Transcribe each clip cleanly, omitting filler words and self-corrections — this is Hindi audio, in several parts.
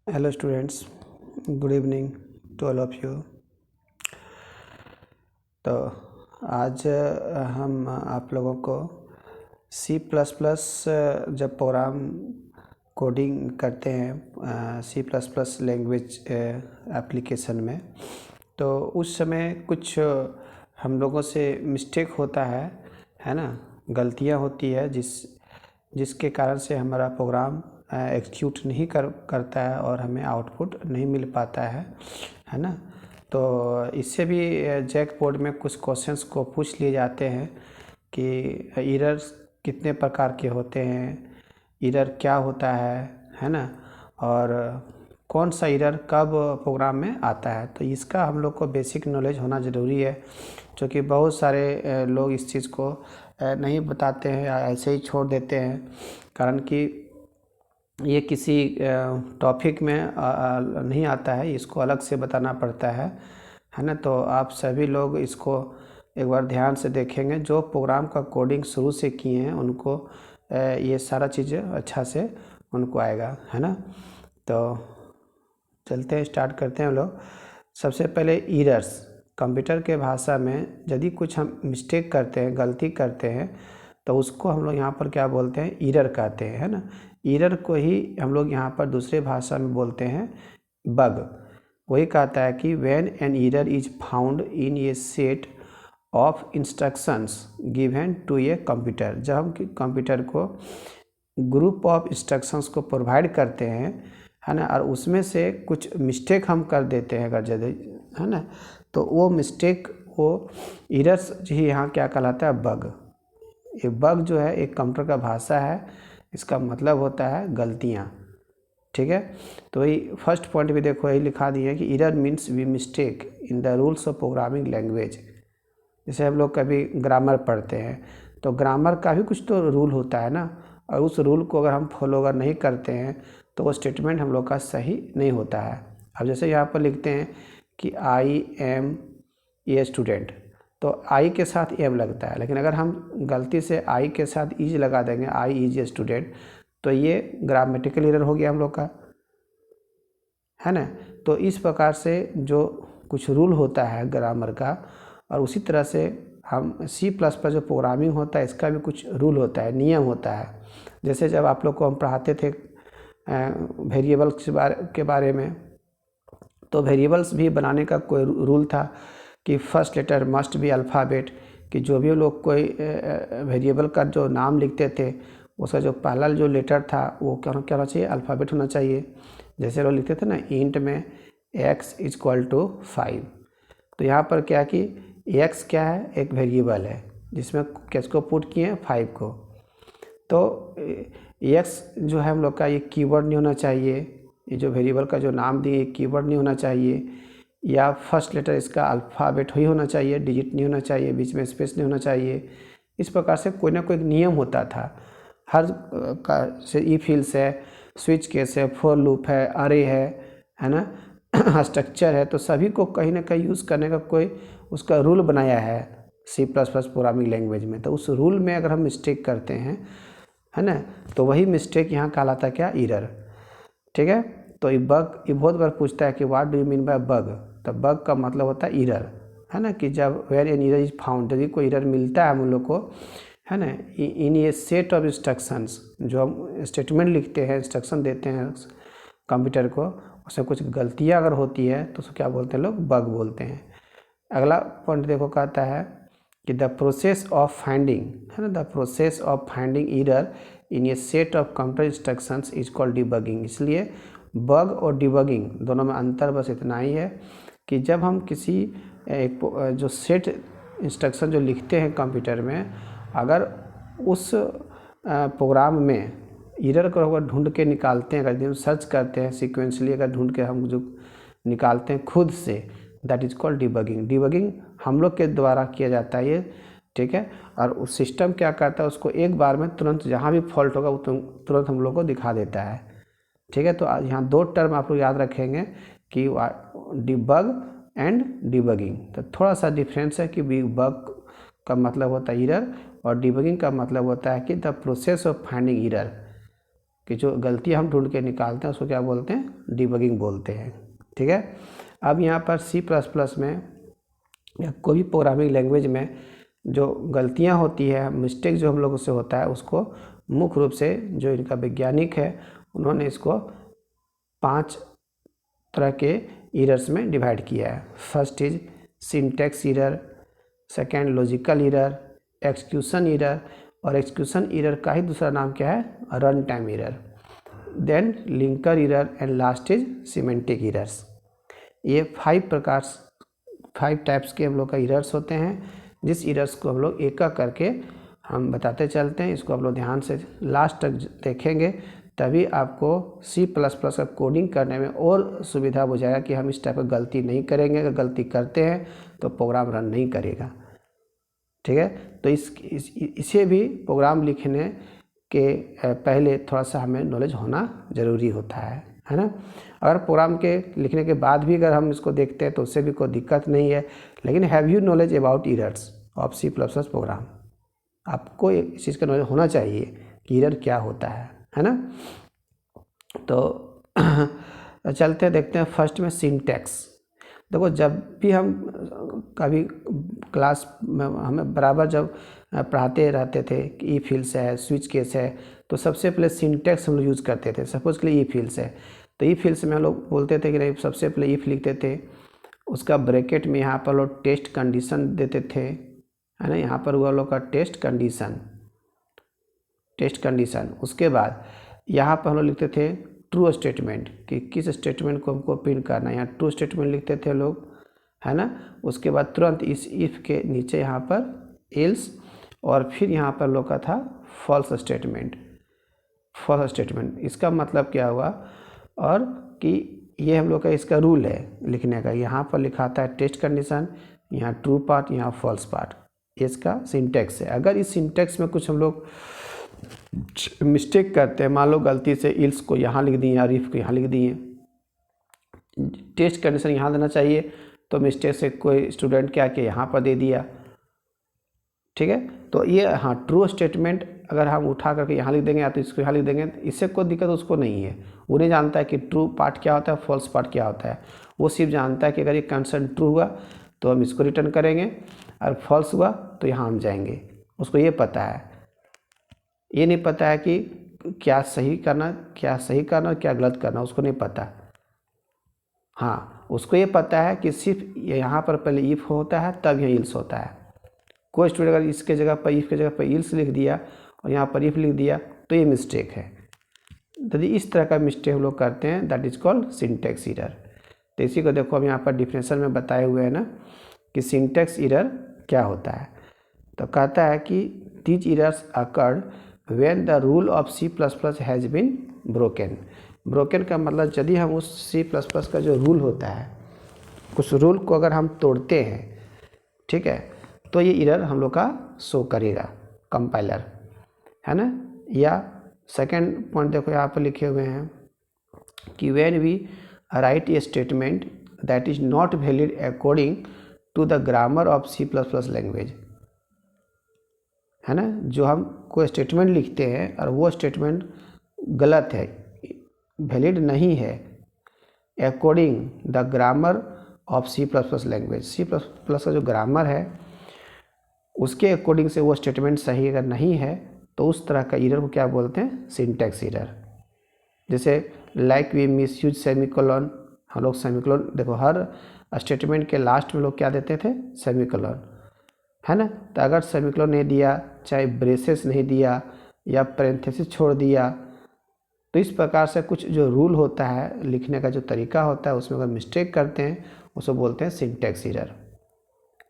Hello students, good evening to all of you. तो आज हम आप लोगों को सी प्लस प्लस जब प्रोग्राम कोडिंग करते हैं C plus plus language application में, तो उस समय कुछ हम लोगों से मिस्टेक होता है ना, गलतियां होती है जिसके कारण से हमारा प्रोग्राम एग्जीक्यूट नहीं करता है और हमें आउटपुट नहीं मिल पाता है ना। तो इससे भी जैक बोर्ड में कुछ क्वेश्चंस को पूछ लिए जाते हैं कि एरर्स कितने प्रकार के होते हैं, एरर क्या होता है ना, और कौन सा एरर कब प्रोग्राम में आता है। तो इसका हम लोग को बेसिक नॉलेज होना ज़रूरी है, क्योंकि बहुत सारे लोग इस चीज़ को नहीं बताते हैं या ऐसे ही छोड़ देते हैं, कारण कि ये किसी टॉपिक में नहीं आता है, इसको अलग से बताना पड़ता है ना। तो आप सभी लोग इसको एक बार ध्यान से देखेंगे, जो प्रोग्राम का कोडिंग शुरू से किए हैं उनको ये सारा चीज़ें अच्छा से उनको आएगा, है ना। तो चलते हैं, स्टार्ट करते हैं हम लोग। सबसे पहले एरर्स, कंप्यूटर के भाषा में यदि कुछ हम मिस्टेक करते हैं, गलती करते हैं, तो उसको हम लोग यहाँ पर क्या बोलते हैं, एरर कहते हैं, है ना। एरर को ही हम लोग यहाँ पर दूसरे भाषा में बोलते हैं बग। वही कहता है कि when an error is found in a set of instructions given to a computer, जब हम कंप्यूटर को ग्रुप ऑफ इंस्ट्रक्शंस को प्रोवाइड करते हैं, है ना, और उसमें से कुछ मिस्टेक हम कर देते हैं अगर यदि, है ना, तो वो मिस्टेक, वो एरर्स ही यहाँ क्या कहलाता है, बग। ये बग जो है एक कंप्यूटर का भाषा है, इसका मतलब होता है गलतियाँ, ठीक है। तो वही फर्स्ट पॉइंट भी देखो, यही लिखा दिया है कि error means we mistake in the rules of programming language. जैसे हम लोग कभी ग्रामर पढ़ते हैं, तो ग्रामर का भी कुछ तो रूल होता है ना, और उस रूल को अगर हम फॉलो अगर नहीं करते हैं तो वो स्टेटमेंट हम लोग का सही नहीं होता है। अब जैसे यहाँ पर लिखते हैं कि आई एम ए स्टूडेंट, तो आई के साथ एम लगता है, लेकिन अगर हम गलती से आई के साथ इज लगा देंगे, आई इज ए स्टूडेंट, तो ये ग्रामेटिकल एरर हो गया हम लोग का, है ना। तो इस प्रकार से जो कुछ रूल होता है ग्रामर का, और उसी तरह से हम सी प्लस प्लस जो प्रोग्रामिंग होता है इसका भी कुछ रूल होता है, नियम होता है। जैसे जब आप लोग को हम पढ़ाते थे वेरिएबल्स के बारे में, तो वेरिएबल्स भी बनाने का कोई रूल था कि first letter must be alphabet, कि जो भी लोग कोई वेरिएबल का जो नाम लिखते थे उसका जो पहला जो लेटर था वो क्या होना चाहिए, अल्फ़ाबेट होना चाहिए। जैसे लोग लिखते थे ना इंट में x इक्वल टू 5, तो यहाँ पर क्या कि x क्या है, एक वेरिएबल है जिसमें किसको पुट किए हैं, 5 को। तो x जो है हम लोग का ये कीवर्ड नहीं होना चाहिए, ये जो वेरिएबल का जो नाम दिए कीवर्ड नहीं होना चाहिए, या फर्स्ट लेटर इसका अल्फ़ाबेट ही होना चाहिए, डिजिट नहीं होना चाहिए, बीच में स्पेस नहीं होना चाहिए। इस प्रकार से कोई ना कोई नियम होता था हर का, से इफ हिल्स है, स्विच केस है, फॉर लूप है, अरे है ना, स्ट्रक्चर है, तो सभी को कहीं ना कहीं यूज़ करने का कोई उसका रूल बनाया है C plus plus programming language में। तो उस रूल में अगर हम मिस्टेक करते हैं, है ना, तो वही मिस्टेक यहाँ कहलाता क्या, एरर, ठीक है। तो ये बग, ये बहुत बार पूछता है कि what do you mean by bug. तो बग का मतलब होता है एरर, है ना, कि जब where an error is found, यदि कोई एरर मिलता है हम लोग को, है ना, इन ये सेट ऑफ इंस्ट्रक्शंस, जो हम स्टेटमेंट लिखते हैं, इंस्ट्रक्शन देते हैं कंप्यूटर को, उसमें कुछ गलतियाँ अगर होती है तो उसको क्या बोलते हैं लोग, बग बोलते हैं। अगला पॉइंट देखो, कहता है कि द प्रोसेस ऑफ फाइंडिंग, है ना, the process of finding error in a set of computer instructions is called debugging. इसलिए बग और डिबगिंग दोनों में अंतर बस इतना ही है कि जब हम किसी एक जो सेट इंस्ट्रक्शन जो लिखते हैं कंप्यूटर में, अगर उस प्रोग्राम में एरर को अगर ढूंढ के निकालते हैं, अगर हम सर्च करते हैं सिक्वेंशली, अगर ढूंढ के हम जो निकालते हैं खुद से, that is called debugging. Debugging हम लोग के द्वारा किया जाता है ये, ठीक है। और उस सिस्टम क्या करता है, उसको एक बार में तुरंत जहाँ भी फॉल्ट होगा वो तुरंत हम लोग को दिखा देता है, ठीक है। तो यहाँ दो टर्म आप लोग याद रखेंगे कि डिबग एंड डिबगिंग। तो थोड़ा सा डिफरेंस है कि बग का मतलब होता है एरर, और डिबगिंग का मतलब होता है कि the process of finding error, कि जो गलती हम ढूंढ के निकालते हैं उसको क्या बोलते हैं, डिबगिंग बोलते हैं। ठीक है, अब यहाँ पर C++ में या कोई भी प्रोग्रामिंग लैंग्वेज में जो गलतियाँ होती है, मिस्टेक जो हम लोगों से होता है, उसको मुख्य रूप से जो इनका वैज्ञानिक है उन्होंने इसको 5 तरह के एरर्स में डिवाइड किया है। First is syntax error, second logical error, execution error, और एक्सक्यूशन एरर का ही दूसरा नाम क्या है, run time error, then linker error and last is semantic errors. ये 5 टाइप्स के हम लोग का एरर्स होते हैं, जिस एरर्स को हम लोग एक एक करके हम बताते चलते हैं। इसको आप लोग ध्यान से लास्ट तक देखेंगे, तभी आपको C++ का कोडिंग करने में और सुविधा हो जाएगा कि हम इस टाइप की गलती नहीं करेंगे। अगर गलती करते हैं तो प्रोग्राम रन नहीं करेगा। ठीक है, तो इसे भी प्रोग्राम लिखने के पहले थोड़ा सा हमें नॉलेज होना ज़रूरी होता है ना। अगर प्रोग्राम के लिखने के बाद भी अगर हम इसको देखते हैं तो उससे भी कोई दिक्कत नहीं है, लेकिन have you knowledge about errors of C++ program, आपको इस चीज़ का नॉलेज होना चाहिए कि एरर क्या होता है ना। तो चलते हैं देखते हैं फर्स्ट में सिंटैक्स। देखो, जब भी हम कभी क्लास में हमें बराबर जब पढ़ाते रहते थे कि ई फिल्स है, स्विच केस है, तो सबसे पहले सिंटैक्स हम लोग यूज़ करते थे। सपोज के लिए ई फिल्स है तो ई फिल्स में हम लोग बोलते थे कि नहीं, सबसे पहले इफ लिखते थे, उसका ब्रैकेट में यहाँ पर लोग टेस्ट कंडीशन देते थे, है ना। यहाँ पर हुआ लोग का टेस्ट कंडीशन। उसके बाद यहाँ पर हम लोग लिखते थे ट्रू स्टेटमेंट, कि किस स्टेटमेंट को हमको प्रिंट करना है, यहाँ ट्रू स्टेटमेंट लिखते थे लोग, है ना। उसके बाद तुरंत इस इफ़ के नीचे यहाँ पर एल्स, और फिर यहाँ पर लोग का था फॉल्स स्टेटमेंट। इसका मतलब क्या हुआ, और कि ये हम लोग का इसका रूल है लिखने का। यहाँ पर लिखा था टेस्ट कंडीशन, यहाँ ट्रू पार्ट, यहाँ फॉल्स पार्ट, इसका सिंटैक्स है। अगर इस सिंटैक्स में कुछ हम लोग मिस्टेक करते हैं, मान लो गलती से इल्स को यहाँ लिख दिए या इफ को यहाँ लिख दिए, टेस्ट कंडीशन यहाँ देना चाहिए तो मिस्टेक से कोई स्टूडेंट क्या किया, यहाँ पर दे दिया। ठीक है, तो ये हाँ ट्रू स्टेटमेंट अगर हम उठा करके यहाँ लिख देंगे या तो इसको यहाँ लिख देंगे, इससे कोई दिक्कत उसको नहीं है। वो नहीं जानता है कि ट्रू पार्ट क्या होता है, फॉल्स पार्ट क्या होता है। वो सिर्फ जानता है कि अगर ये कंडीशन ट्रू हुआ तो हम इसको रिटर्न करेंगे, और फॉल्स हुआ तो यहाँ हम जाएंगे। उसको ये पता है, ये नहीं पता है कि क्या सही करना और क्या गलत करना, उसको नहीं पता। हाँ, उसको ये पता है कि सिर्फ यहाँ पर पहले इफ होता है तब यहाँ इल्स होता है। कोई स्टूडेंट अगर इसके जगह पर इफ के जगह पर इल्स लिख दिया और यहाँ पर इफ लिख दिया तो ये मिस्टेक है। यदि इस तरह का मिस्टेक हम लोग करते हैं, that is called syntax error. तो इसी को देखो हम यहाँ पर डिफिनेशन में बताए हुए हैं ना कि सिंटैक्स एरर क्या होता है। तो कहता है कि these errors occurred when the rule of C++ has been broken का मतलब यदि हम उस C++ का जो रूल होता है, उस रूल को अगर हम तोड़ते हैं, ठीक है, तो ये एरर हम लोग का शो करेगा कंपाइलर, है ना। या सेकंड पॉइंट देखो यहाँ पर लिखे हुए हैं कि when we write a statement that is not valid according to the grammar of C++ language, है ना। जो हम कोई स्टेटमेंट लिखते हैं और वो स्टेटमेंट गलत है, वैलिड नहीं है, according the grammar of C++ language, C++ का जो ग्रामर है उसके अकॉर्डिंग से वो स्टेटमेंट सही अगर नहीं है तो उस तरह का एरर को क्या बोलते हैं, सिंटैक्स एरर। जैसे लाइक वी मिसयूज सेमीकोलन, हम लोग सेमीकोलन, देखो हर स्टेटमेंट के लास्ट में लोग क्या देते थे, सेमीकोलन, है ना। तो अगर सेमीकोलन नहीं दिया, चाहे ब्रेसेस नहीं दिया या पैरेंथेसिस छोड़ दिया, तो इस प्रकार से कुछ जो रूल होता है, लिखने का जो तरीका होता है, उसमें अगर मिस्टेक करते हैं उसको बोलते हैं सिंटैक्स एरर।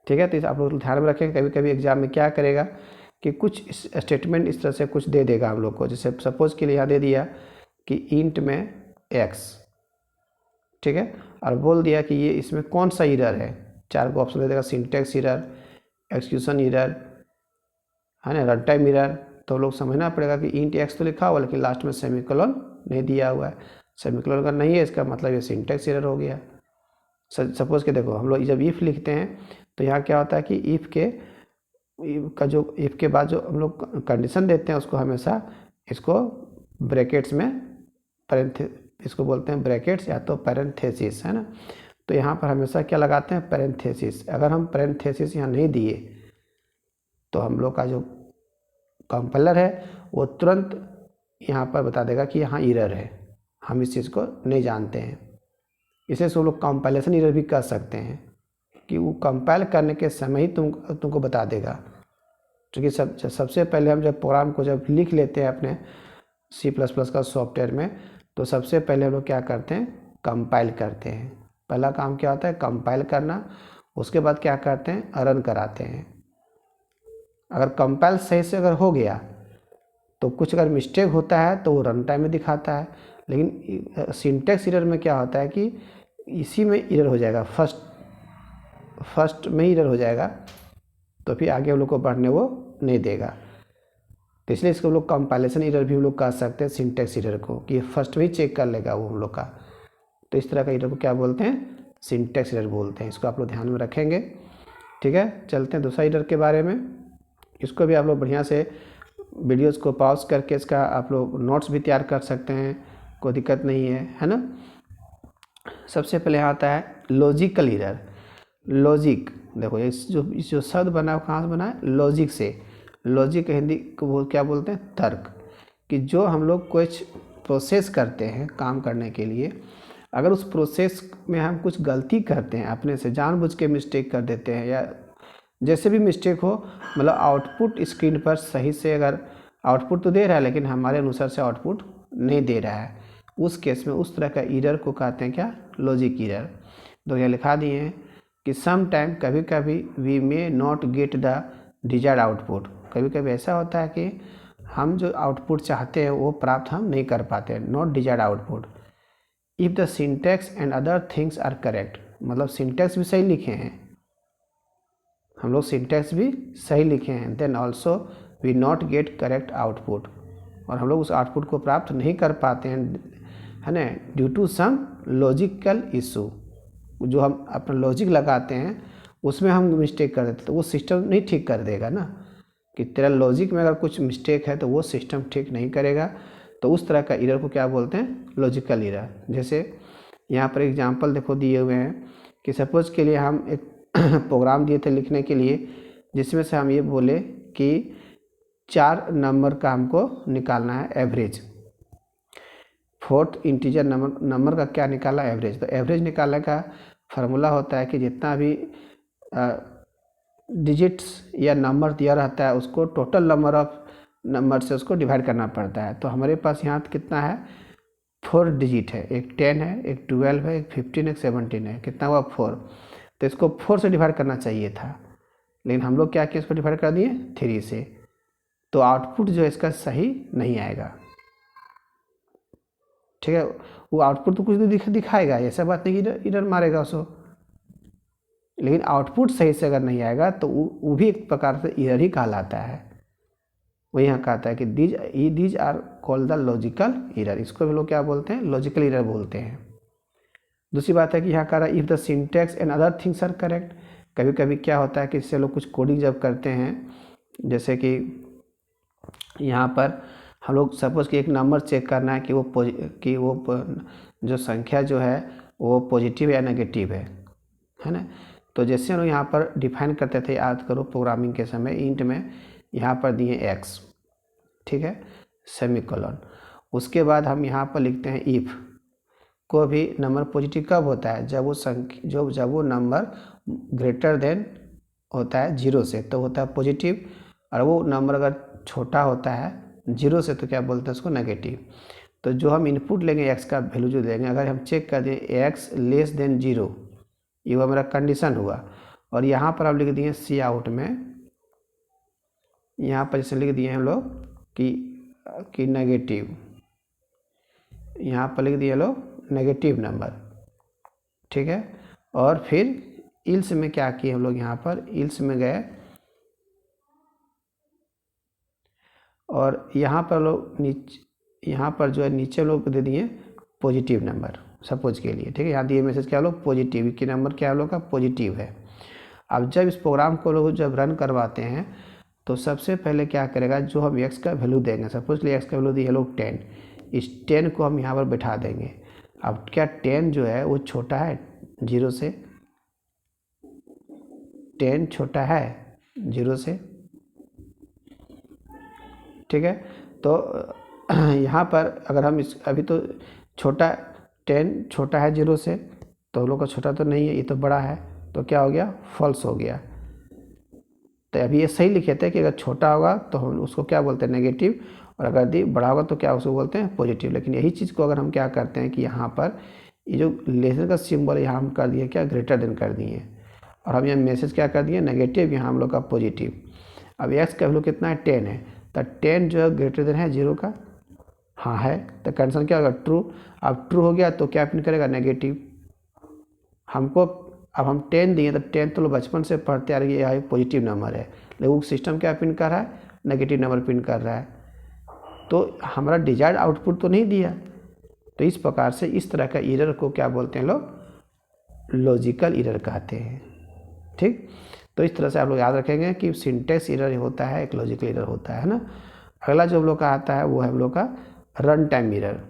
ठीक है, तो आप लोग ध्यान में रखें, कभी कभी एग्जाम में क्या करेगा कि कुछ स्टेटमेंट इस तरह से कुछ दे देगा हम लोग को। जैसे सपोज के लिए यहाँ दे दिया कि इंट में x, ठीक है, और बोल दिया कि ये इसमें कौन सा एरर है, 4 को ऑप्शन दे देगा, सिंटैक्स एरर, एक्सक्यूशन एरर, है ना, रन टाइम एरर। तो लोग समझना पड़ेगा कि इंट x तो लिखा हुआ लेकिन लास्ट में सेमीकोलन नहीं दिया हुआ है। सेमीकोलन अगर नहीं है इसका मतलब ये सिंटैक्स एरर हो गया। सपोज के देखो हम लोग जब इफ़ लिखते हैं तो यहाँ क्या होता है कि इफ़ के बाद जो हम लोग कंडीशन देते हैं उसको हमेशा इसको ब्रैकेट्स में इसको बोलते हैं ब्रैकेट्स या तो पैरेंथेसिस, है ना। तो यहाँ पर हमेशा क्या लगाते हैं, पैरेंथेसिस। अगर हम पैरेंथेसिस यहाँ नहीं दिए तो हम लोग का जो कंपाइलर है वो तुरंत यहाँ पर बता देगा कि यहाँ एरर है, हम इस चीज़ को नहीं जानते हैं। इसे सब लोग कंपाइलेशन एरर भी कर सकते हैं कि वो कंपाइल करने के समय ही तुमको बता देगा। क्योंकि सबसे पहले हम जब प्रोग्राम को जब लिख लेते हैं अपने C++ का सॉफ्टवेयर में, तो सबसे पहले हम लोग क्या करते हैं, कंपाइल करते हैं। पहला काम क्या होता है, कंपाइल करना। उसके बाद क्या करते हैं, रन कराते हैं। अगर कंपाइल सही से अगर हो गया तो कुछ अगर मिस्टेक होता है तो वो रन टाइम में दिखाता है, लेकिन सिंटैक्स एरर में क्या होता है कि इसी में एरर हो जाएगा, फर्स्ट में ही एरर हो जाएगा, तो फिर आगे हम लोग को बढ़ने वो नहीं देगा। तो इसलिए इसको हम लोग कंपाइलेशन एरर भी हम लोग कह सकते हैं, सिंटैक्स एरर को, कि फर्स्ट में ही चेक कर लेगा वो हम लोग का। तो इस तरह का एरर को क्या बोलते हैं, सिंटैक्स एरर बोलते हैं। इसको आप लोग ध्यान में रखेंगे, ठीक है। चलते हैं दूसरा एरर के बारे में। इसको भी आप लोग बढ़िया से वीडियोज़ को पॉज करके इसका आप लोग नोट्स भी तैयार कर सकते हैं, कोई दिक्कत नहीं है ना। सबसे पहले आता है लॉजिकल एरर। लॉजिक, देखो इस जो शब्द बना है कहाँ से बना है, लॉजिक से। लॉजिक हिंदी को वो क्या बोलते हैं, तर्क। कि जो हम लोग कुछ प्रोसेस करते हैं काम करने के लिए, अगर उस प्रोसेस में हम कुछ गलती करते हैं, अपने से जानबूझ के मिस्टेक कर देते हैं, या जैसे भी मिस्टेक हो, मतलब आउटपुट स्क्रीन पर सही से अगर आउटपुट तो दे रहा है लेकिन हमारे अनुसार से आउटपुट नहीं दे रहा है, उस केस में उस तरह का एरर को कहते हैं क्या, लॉजिक एरर। तो यह लिखा दिए हैं कि सम टाइम, कभी कभी, we may not get the desired output. कभी कभी ऐसा होता है कि हम जो आउटपुट चाहते हैं वो प्राप्त हम नहीं कर पाते हैं, not desired output. If the syntax and other things are correct, मतलब सिंटैक्स भी सही लिखे हैं, हम लोग सिंटैक्स भी सही लिखे हैं, then also we not get correct output, और हम लोग उस आउटपुट को प्राप्त नहीं कर पाते हैं, है ना, due to some logical issue. जो हम अपना लॉजिक लगाते हैं उसमें हम मिस्टेक कर देते, तो वो सिस्टम नहीं ठीक कर देगा ना, कि तेरा लॉजिक में अगर कुछ मिस्टेक है तो वो सिस्टम ठीक नहीं करेगा। तो उस तरह का एरर को क्या बोलते हैं, लॉजिकल एरर। जैसे यहाँ पर एग्जांपल देखो दिए हुए हैं कि सपोज के लिए हम एक प्रोग्राम दिए थे लिखने के लिए, जिसमें से हम ये बोले कि 4 नंबर का हमको निकालना है एवरेज। 4th इंटीजर नंबर का क्या निकाला, एवरेज। तो एवरेज निकालने का फार्मूला होता है कि जितना भी डिजिट्स या नंबर दिया रहता है उसको टोटल नंबर ऑफ नंबर से उसको डिवाइड करना पड़ता है। तो हमारे पास यहाँ कितना है, 4 डिजिट है, एक 10 है, एक 12 है, एक 15, एक 17 है, कितना हुआ 4। तो इसको 4 से डिवाइड करना चाहिए था, लेकिन हम लोग क्या किया, इसको डिवाइड कर दिए 3 से। तो आउटपुट जो है इसका सही नहीं आएगा, ठीक है। वो आउटपुट तो कुछ तो दिखाएगा, ऐसा बात नहीं कि एरर मारेगा उसको, लेकिन आउटपुट सही से अगर नहीं आएगा तो वो भी एक प्रकार से एरर ही कहलाता है। वो यहाँ कहता है कि these are called the logical error. इसको भी लोग क्या बोलते हैं, लॉजिकल एरर बोलते हैं। दूसरी बात है कि यहाँ कह रहा है if the syntax and other things are correct. कभी कभी क्या होता है कि इससे लोग कुछ कोडिंग जब करते हैं, जैसे कि यहाँ पर हम लोग सपोज कि एक नंबर चेक करना है कि वो जो संख्या जो है वो पॉजिटिव या नेगेटिव है ना। तो जैसे हम लोग यहाँ पर डिफाइन करते थे, याद करो प्रोग्रामिंग के समय, इंट में यहाँ पर दिए x, ठीक है, सेमीकोलन। उसके बाद हम यहाँ पर लिखते हैं इफ़। को भी नंबर पॉजिटिव कब होता है, जब वो संख्या जब वो नंबर ग्रेटर देन होता है 0 से तो होता है पॉजिटिव, और वो नंबर अगर छोटा होता है 0 से तो क्या बोलते हैं उसको, नेगेटिव। तो जो हम इनपुट लेंगे x का वैल्यू जो देंगे, अगर हम चेक कर दें x लेस देन 0, ये वो हमारा कंडीशन हुआ। और यहाँ पर हम लिख दिए सी आउट में, यहाँ पर जैसे लिख दिए हम लोग कि नेगेटिव, यहाँ पर लिख दिए लोग नेगेटिव नंबर, ठीक है। और फिर इल्स में क्या किए हम लोग, यहाँ पर इल्स में गए और यहाँ पर लोग यहाँ पर जो है नीचे लोग दे दिए पॉजिटिव नंबर, सपोज के लिए, ठीक है। यहाँ दिए मैसेज क्या लोग, पॉजिटिव की नंबर क्या लोग का पॉजिटिव है। अब जब इस प्रोग्राम को लोग जब रन करवाते हैं तो सबसे पहले क्या करेगा, जो हम x का वैल्यू देंगे, सपोज लिए x का वैल्यू दिए लोग 10, इस 10 को हम यहाँ पर बैठा देंगे। अब क्या 10 जो है वो छोटा है 0 से, 10 छोटा है 0 से, ठीक है। तो यहाँ पर अगर हम इस अभी तो छोटा 10 छोटा है 0 से, तो हम लोग का छोटा तो नहीं है, ये तो बड़ा है, तो क्या हो गया, फॉल्स हो गया। तो अभी ये सही लिखे थे कि अगर छोटा होगा तो हम उसको क्या बोलते हैं, नेगेटिव, और अगर बड़ा होगा तो क्या उसको बोलते हैं, पॉजिटिव। लेकिन यही चीज़ को अगर हम क्या करते हैं कि यहाँ पर ये जो लेसन का सिंबल यहाँ हम कर दिए क्या, ग्रेटर देन कर दिए, और हम यहाँ मैसेज क्या कर दिए, नेगेटिव, यहाँ हम लोग का पॉजिटिव। अब x का वैल्यू कितना है, 10 है, तो 10 जो है ग्रेटर देन है 0 का, हाँ है, तो कंडीशन क्या होगा, ट्रू। अब ट्रू हो गया तो क्या प्रिंट करेगा, नेगेटिव। हमको अब हम 10 दिए, तो 10 तो लोग बचपन से पढ़ते आ रहे हैं, यह पॉजिटिव नंबर है, लेकिन वो सिस्टम क्या प्रिंट कर रहा है, नेगेटिव नंबर प्रिंट कर रहा है, तो हमारा डिजायर्ड आउटपुट तो नहीं दिया। तो इस प्रकार से इस तरह का एरर को क्या बोलते हैं लोग, लॉजिकल एरर कहते हैं, ठीक। तो इस तरह से आप लोग याद रखेंगे कि सिंटेक्स एरर होता है, एक लॉजिकल एरर होता है ना। अगला जो हम लोग का आता है वो है हम लोग का रन टाइम एरर।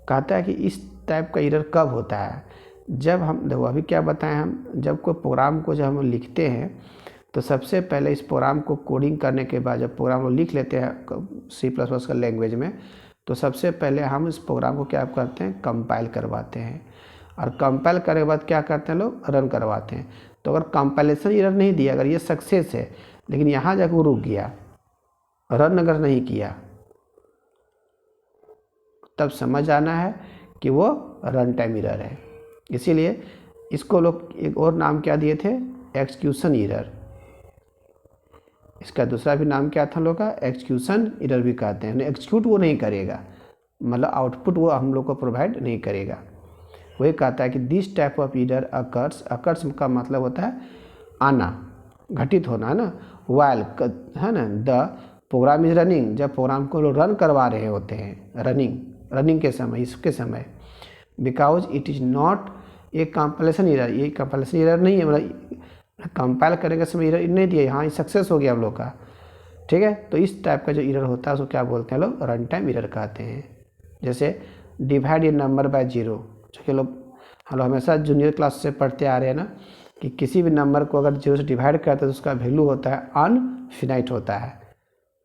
कहता है कि इस टाइप का एरर कब होता है, जब हम देखो अभी क्या बताएं, हम जब कोई प्रोग्राम को जब हम लिखते हैं तो सबसे पहले इस प्रोग्राम को कोडिंग करने के बाद जब प्रोग्राम को लिख लेते हैं C++ का लैंग्वेज में, तो सबसे पहले हम इस प्रोग्राम को क्या करते हैं, कंपाइल करवाते हैं, और कंपाइल करने के बाद क्या करते हैं लोग, रन करवाते हैं। तो अगर कंपाइलेशन एरर नहीं दिया, अगर ये सक्सेस है, लेकिन यहाँ जाकर वो रुक गया, रन अगर नहीं किया, तब समझ आना है कि वो रन टाइम एरर है। इसीलिए इसको लोग एक और नाम क्या दिए थे, एक्सक्यूशन एरर। इसका दूसरा भी नाम क्या था लोग का, एक्सक्यूशन एरर भी कहते हैं। एक्सिक्यूट वो नहीं करेगा, मतलब आउटपुट वो हम लोग को प्रोवाइड नहीं करेगा। वही कहता है कि this type of error occurs, occurs का मतलब होता है आना, घटित होना, है ना। वाइल है ना, द प्रोग्राम इज रनिंग, जब प्रोग्राम को लोग रन करवा रहे होते हैं, रनिंग के समय, इसके समय, because it is not a compilation error, ये कंपाइलेशन एरर नहीं है, मतलब कंपाइल करने के समय एरर नहीं दिया, यहाँ सक्सेस हो गया हम लोग का, ठीक है। तो इस टाइप का जो एरर होता है उसको क्या बोलते हैं लोग, रन टाइम एरर कहते हैं। जैसे डिवाइड ए नंबर बाय 0, जो कि लोग हम लोग हमेशा जूनियर क्लास से पढ़ते आ रहे हैं ना, कि किसी भी नंबर को अगर 0 से डिवाइड करते हैं तो उसका वैल्यू होता है अनफिनाइट होता है।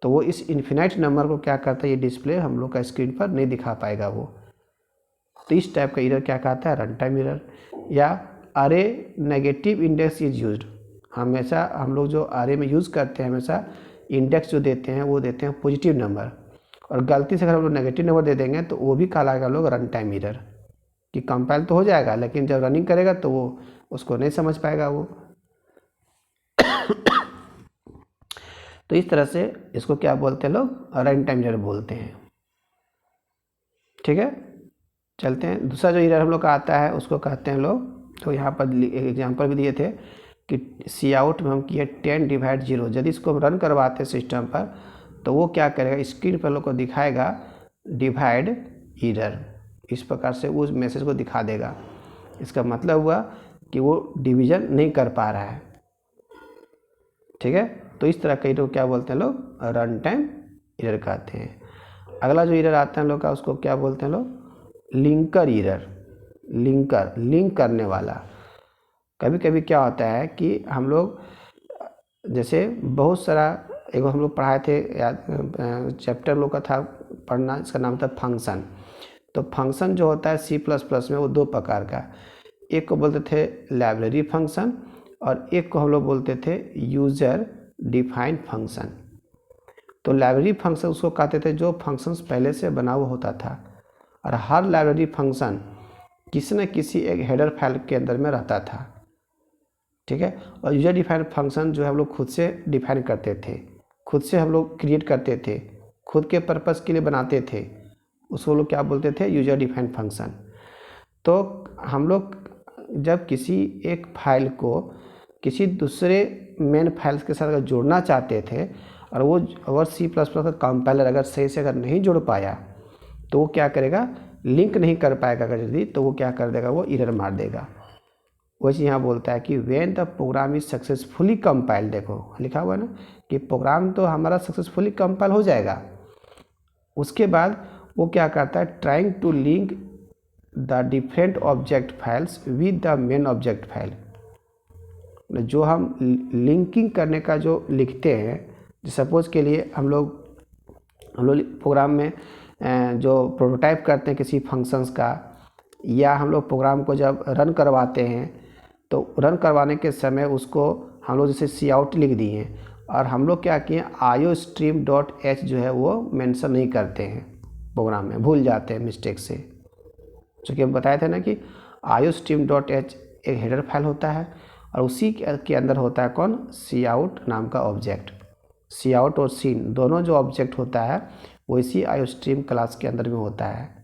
तो वो इस इन्फिनाइट नंबर को क्या करता है, ये डिस्प्ले हम लोग का स्क्रीन पर नहीं दिखा पाएगा वो। तो इस टाइप का एरर क्या कहता है, रन टाइम एरर। या अरे नेगेटिव इंडेक्स इज यूज्ड, हमेशा हम लोग जो अरे में यूज़ करते हैं, हमेशा इंडेक्स जो देते हैं वो देते हैं पॉजिटिव नंबर, और गलती से अगर हम लोग नेगेटिव नंबर दे देंगे तो वो भी कहलाएगा लोग रन टाइम एरर, कि कंपाइल तो हो जाएगा लेकिन जब रनिंग करेगा तो वो उसको नहीं समझ पाएगा वो। तो इस तरह से इसको क्या बोलते हैं लोग, रन टाइम एरर बोलते हैं, ठीक है। चलते हैं, दूसरा जो एरर हम लोग का आता है उसको कहते हैं लोग, तो यहाँ पर एक एग्जांपल भी दिए थे कि सी आउट में हम किए 10 डिवाइड 0, यदि इसको हम रन करवाते हैं सिस्टम पर तो वो क्या करेगा, स्क्रीन पर लोग को दिखाएगा डिवाइड एरर, इस प्रकार से उस मैसेज को दिखा देगा। इसका मतलब हुआ कि वो डिवीजन नहीं कर पा रहा है, ठीक है। तो इस तरह का एरर क्या बोलते हैं लोग, रन टाइम एरर कहते हैं। अगला जो एरर आता है लोग का उसको क्या बोलते हैं लोग, लिंकर एरर। लिंक करने वाला। कभी कभी क्या होता है कि हम लोग जैसे बहुत सारा, एक हम लोग पढ़ाए थे, याद चैप्टर लोग का था पढ़ना, इसका नाम था फंक्शन। तो फंक्शन जो होता है C++ में वो दो प्रकार का, एक को बोलते थे लाइब्रेरी फंक्शन और एक को हम लोग बोलते थे यूजर डिफाइंड फंक्शन। तो लाइब्रेरी फंक्शन उसको कहते थे जो फंक्शंस पहले से बना हुआ होता था, और हर लाइब्रेरी फंक्शन किसी न किसी एक हेडर फाइल के अंदर में रहता था, ठीक है। और यूजर डिफाइंड फंक्शन जो है हम लोग खुद से डिफाइन करते थे, खुद से हम लोग क्रिएट करते थे, खुद के पर्पस के लिए बनाते थे, उसको लोग क्या बोलते थे, यूजर डिफाइंड फंक्शन। तो हम लोग जब किसी एक फाइल को किसी दूसरे मेन फाइल्स के साथ अगर जोड़ना चाहते थे, और वो अगर C++ का कंपाइलर अगर सही से अगर नहीं जोड़ पाया तो वो क्या करेगा, लिंक नहीं कर पाएगा अगर यदि, तो वो क्या कर देगा, वो एरर मार देगा। वही चीज़ यहाँ बोलता है कि when the program is successfully compiled, देखो लिखा हुआ है ना कि प्रोग्राम तो हमारा सक्सेसफुली कंपाइल हो जाएगा, उसके बाद वो क्या करता है, trying to link the different object files with the main object file. जो हम लिंकिंग करने का जो लिखते हैं, सपोज के लिए हम लोग प्रोग्राम में जो प्रोटोटाइप करते हैं किसी फंक्शंस का, या हम लोग प्रोग्राम को जब रन करवाते हैं तो रन करवाने के समय उसको हम लोग जैसे सी आउट लिख दिए हैं, और हम लोग क्या किए iostream.h जो है वो मेंशन नहीं करते हैं प्रोग्राम में, भूल जाते हैं मिस्टेक से। चूँकि हम बताए थे ना कि iostream.h एक हेडर फाइल होता है और उसी के अंदर होता है कौन, सी आउट नाम का ऑब्जेक्ट। सी आउट और सीन दोनों जो ऑब्जेक्ट होता है वो इसी iostream क्लास के अंदर में होता है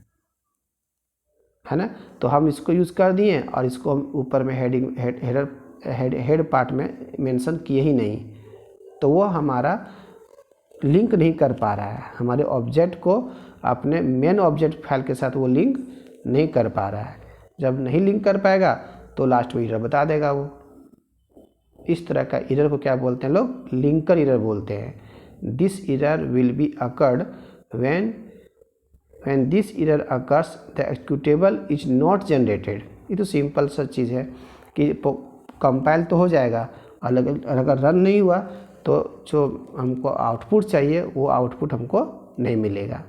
ना। तो हम इसको यूज़ कर दिए और इसको हम ऊपर में हेड पार्ट में मेंशन किए ही नहीं, तो वो हमारा लिंक नहीं कर पा रहा है, हमारे ऑब्जेक्ट को अपने मेन ऑब्जेक्ट फाइल के साथ वो लिंक नहीं कर पा रहा है। जब नहीं लिंक कर पाएगा तो लास्ट में एरर बता देगा वो। इस तरह का एरर को क्या बोलते हैं लोग, लिंकर एरर बोलते हैं। This error will be occurred when this error occurs the executable is not generated। ये तो सिंपल सा चीज़ है कि कंपाइल तो हो जाएगा, अगर रन नहीं हुआ तो जो हमको आउटपुट चाहिए वो आउटपुट हमको नहीं मिलेगा।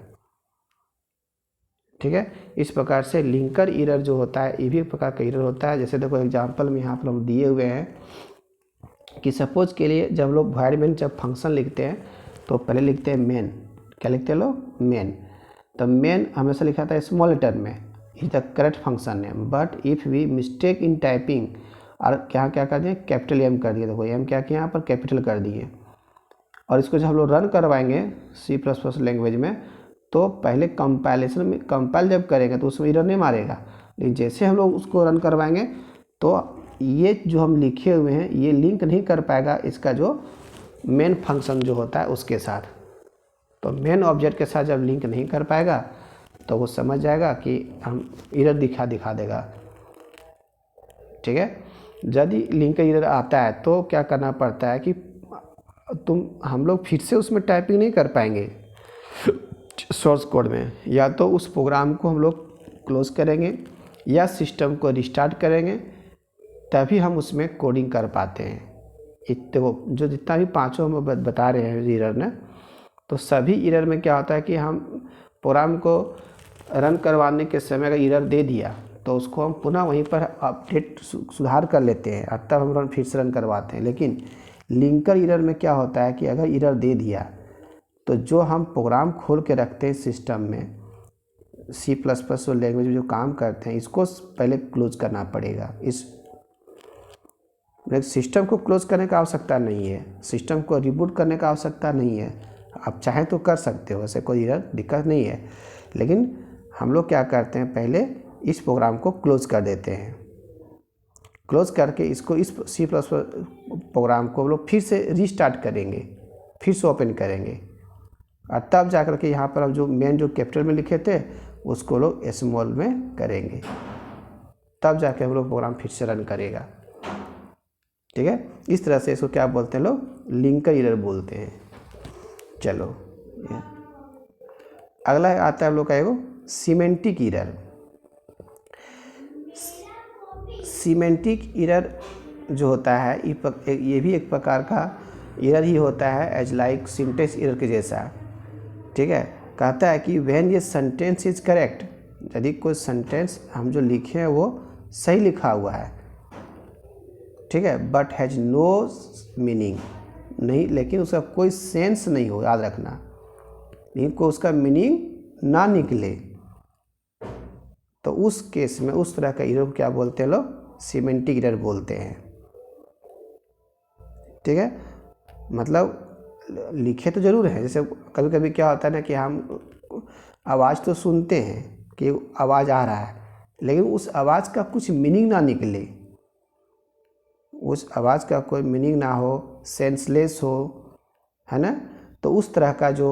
ठीक है, इस प्रकार से लिंकर एरर जो होता है ये भी एक प्रकार का एरर होता है। जैसे देखो एग्जांपल में यहाँ पर हम दिए हुए हैं कि सपोज के लिए जब लोग एनवायरनमेंट जब फंक्शन लिखते हैं तो पहले लिखते हैं मेन, क्या लिखते हैं लोग, मेन। तो मेन हमेशा लिखा था स्मॉल लेटर में, is the correct function name, but if we mistake in typing, और क्या क्या कर दिए, कैपिटल एम कर दिए। देखो एम क्या किया यहाँ पर, कैपिटल कर दिए। और इसको जब हम लोग रन करवाएंगे C++ लैंग्वेज में तो पहले कंपाइलेशन में कंपाइल जब करेंगे तो उसमें एरर नहीं मारेगा, लेकिन जैसे हम लोग उसको रन करवाएंगे तो ये जो हम लिखे हुए हैं ये लिंक नहीं कर पाएगा इसका जो मेन फंक्शन जो होता है उसके साथ। तो मेन ऑब्जेक्ट के साथ जब लिंक नहीं कर पाएगा तो वो समझ जाएगा कि हम एरर दिखा देगा। ठीक है, यदि लिंक एरर आता है तो क्या करना पड़ता है कि हम लोग फिर से उसमें टाइपिंग नहीं कर पाएंगे सोर्स कोड में, या तो उस प्रोग्राम को हम लोग क्लोज करेंगे या सिस्टम को रिस्टार्ट करेंगे, तभी हम उसमें कोडिंग कर पाते हैं। देखो जो जितना भी पांचों हम बता रहे हैं एरर ने, तो सभी एरर में क्या होता है कि हम प्रोग्राम को रन करवाने के समय अगर एरर दे दिया तो उसको हम पुनः वहीं पर अपडेट सुधार कर लेते हैं और तब हम फिर से रन करवाते हैं। लेकिन लिंकर एरर में क्या होता है कि अगर एरर दे दिया तो जो हम प्रोग्राम खोल के रखते हैं सिस्टम में C++ लैंग्वेज में जो काम करते हैं इसको पहले क्लोज करना पड़ेगा। इस सिस्टम को क्लोज करने का आवश्यकता नहीं है, सिस्टम को रिबूट करने का आवश्यकता नहीं है, आप चाहें तो कर सकते हो, ऐसे कोई एरर दिक्कत नहीं है। लेकिन हम लोग क्या करते हैं, पहले इस प्रोग्राम को क्लोज कर देते हैं, क्लोज करके इसको इस C++ प्रोग्राम को हम लोग फिर से रीस्टार्ट करेंगे, फिर से ओपन करेंगे, और तब जाकर के यहाँ पर हम जो मेन जो कैपिटल में लिखे थे उसको लोग स्मॉल में करेंगे, तब जाके हम लोग प्रोग्राम फिर से रन करेगा। ठीक है, इस तरह से इसको क्या बोलते हैं लोग, लिंकर एरर बोलते हैं। चलो अगला आता है हम लोग का एगो सिमेंटिक एरर। सिमेंटिक एरर जो होता है ये भी एक प्रकार का एरर ही होता है, एज लाइक सिंटेक्स एरर के जैसा। ठीक है, कहता है कि व्हेन ये सेंटेंस इज करेक्ट, यदि कोई सेंटेंस हम जो लिखे हैं वो सही लिखा हुआ है, ठीक है, बट हैज़ नो मीनिंग, नहीं लेकिन उसका कोई सेंस नहीं हो, याद रखना, लेकिन कोई उसका मीनिंग ना निकले, तो उस केस में उस तरह का एरर को क्या बोलते हैं लोग, सिमेंटिक एरर बोलते हैं। ठीक है, मतलब लिखे तो ज़रूर है, जैसे कभी कभी क्या होता है ना कि हम आवाज़ तो सुनते हैं कि आवाज़ आ रहा है, लेकिन उस आवाज़ का कुछ मीनिंग ना निकले, उस आवाज़ का कोई मीनिंग ना हो, सेंसलेस हो, है ना, तो उस तरह का जो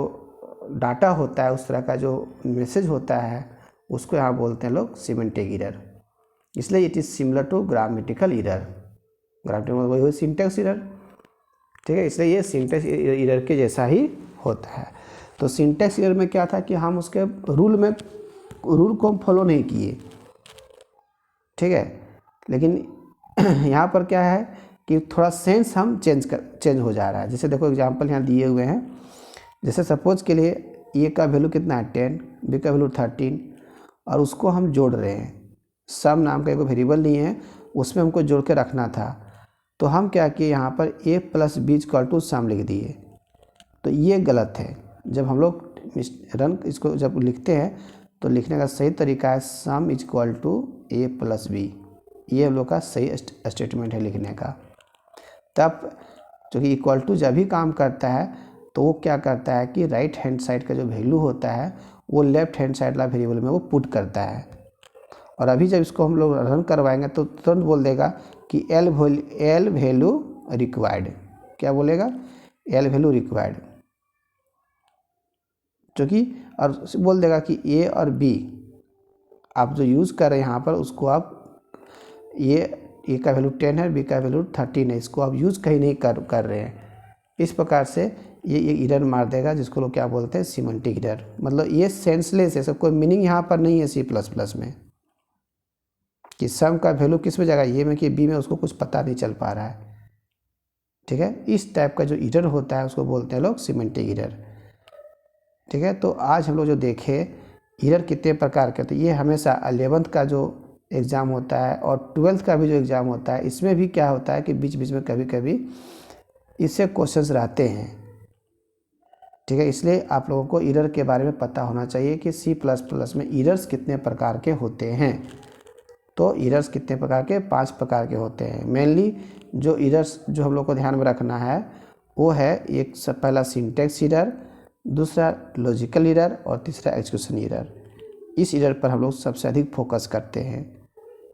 डाटा होता है, उस तरह का जो मैसेज होता है, उसको यहाँ बोलते हैं लोग सिमेंटिक एरर। इसलिए it is similar to grammatical error. Grammatical वही हुई सिंटैक्स एरर, ठीक है। इसलिए ये सिंटैक्स एरर के जैसा ही होता है। तो सिंटैक्स एरर में क्या था कि हम उसके रूल को हम फॉलो नहीं किए, ठीक है। लेकिन यहाँ पर क्या है कि थोड़ा सेंस हम चेंज हो जा रहा है। जैसे देखो एग्जांपल यहाँ दिए हुए हैं, जैसे सपोज के लिए ए का वैल्यू कितना है 10, बी का वैल्यू 13, और उसको हम जोड़ रहे हैं। सम नाम का एक वेरिएबल नहीं है, उसमें हमको जोड़ के रखना था। तो हम क्या किए, यहाँ पर a plus B equal to sum लिख दिए। तो ये गलत है। जब हम लोग रन इसको जब लिखते हैं तो लिखने का सही तरीका है sum equal to a plus B. ये हम लोग का सही स्टेटमेंट है लिखने का। तब क्योंकि इक्वल टू जब भी काम करता है तो वो क्या करता है कि राइट हैंड साइड का जो वैल्यू होता है वो लेफ्ट हैंड साइड वाला वेरिएबल में वो पुट करता है। और अभी जब इसको हम लोग रन करवाएंगे तो तुरंत बोल देगा कि एल वैल्यू रिक्वायर्ड। क्या बोलेगा? L value required. क्योंकि और बोल देगा कि ए और बी आप जो यूज़ कर रहे हैं यहाँ पर उसको आप ए का वैल्यू 10 है, बी का वैल्यू 13 है, इसको आप यूज़ कहीं नहीं कर रहे हैं। इस प्रकार से ये एरर मार देगा, जिसको लोग क्या बोलते हैं सिमेंटिक एरर। मतलब ये सेंसलेस है, सब कोई मीनिंग यहाँ पर नहीं है C++ में कि सम का वैल्यू किस में जाएगा, ये में कि बी में, उसको कुछ पता नहीं चल पा रहा है, ठीक है। इस टाइप का जो एरर होता है उसको बोलते हैं लोग सिमेंटिक एरर, ठीक है। तो आज हम लोग जो देखे एरर कितने प्रकार के, तो ये हमेशा 11th का जो एग्ज़ाम होता है और 12th का भी जो एग्ज़ाम होता है, इसमें भी क्या होता है कि बीच बीच में कभी कभी इससे क्वेश्चंस रहते हैं, ठीक है। इसलिए आप लोगों को एरर के बारे में पता होना चाहिए कि C++ में एरर्स कितने प्रकार के होते हैं। तो एरर्स कितने प्रकार के? 5 प्रकार के होते हैं। मेनली जो एरर्स जो हम लोग को ध्यान में रखना है वो है एक पहला सिंटैक्स एरर, दूसरा लॉजिकल एरर और तीसरा एग्जीक्यूशन एरर। इस एरर पर हम लोग सबसे अधिक फोकस करते हैं।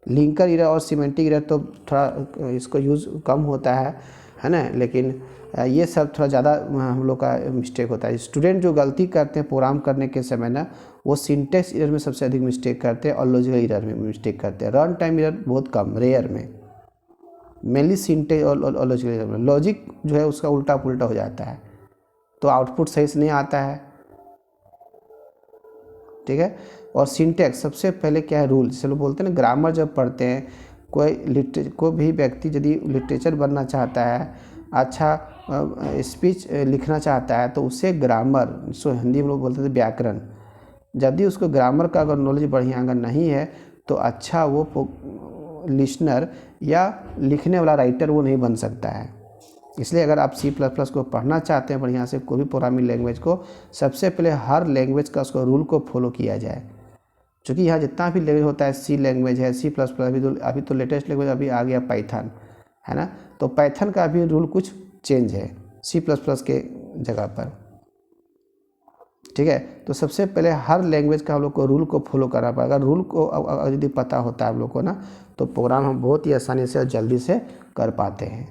लिंकर एरर और सिमेंटिक एरर तो थोड़ा इसको यूज़ कम होता है ना, लेकिन ये सब थोड़ा ज़्यादा हम लोग का मिस्टेक होता है। स्टूडेंट जो गलती करते हैं प्रोग्राम करने के समय ना, वो सिंटैक्स एरर में सबसे अधिक मिस्टेक करते हैं और लॉजिकल एरर में मिस्टेक करते हैं। रन टाइम एरर बहुत कम, रेयर में। मेनली सिंटैक्स और लॉजिकल एरर में लॉजिक जो है उसका उल्टा पुल्टा हो जाता है, तो आउटपुट सही से नहीं आता है, ठीक है। और सिंटैक्स सबसे पहले क्या है, रूल। जैसे लोग बोलते हैं ना, ग्रामर जब पढ़ते हैं, कोई भी व्यक्ति यदि लिटरेचर बनना चाहता है, अच्छा स्पीच लिखना चाहता है, तो उसे ग्रामर, जिसको हिंदी में लोग बोलते थे व्याकरण, यदि उसको ग्रामर का अगर नॉलेज बढ़िया अगर नहीं है तो अच्छा वो लिसनर या लिखने वाला राइटर वो नहीं बन सकता है। इसलिए अगर आप C++ को पढ़ना चाहते हैं बढ़िया से, कोई भी प्रोग्रामिंग लैंग्वेज को, सबसे पहले हर लैंग्वेज का उसको रूल को फॉलो किया जाए। क्योंकि यहाँ जितना भी लैंग्वेज होता है, C लैंग्वेज है, C++, अभी तो लेटेस्ट लैंग्वेज अभी आ गया पाइथन, है ना। तो पाइथन का भी रूल कुछ चेंज है C++ के जगह पर, ठीक है। तो सबसे पहले हर लैंग्वेज का हम लोग को रूल को फॉलो करना पड़ेगा। रूल को यदि पता होता है हम लोग को ना, तो प्रोग्राम हम बहुत ही आसानी से और जल्दी से कर पाते हैं,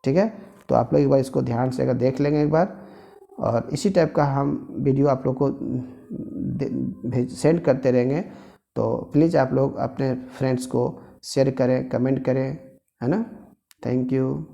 ठीक है। तो आप लोग एक बार इसको ध्यान से अगर देख लेंगे एक बार, और इसी टाइप का हम वीडियो आप लोग को सेंड करते रहेंगे, तो प्लीज़ आप लोग अपने फ्रेंड्स को शेयर करें, कमेंट करें, है ना। Thank you.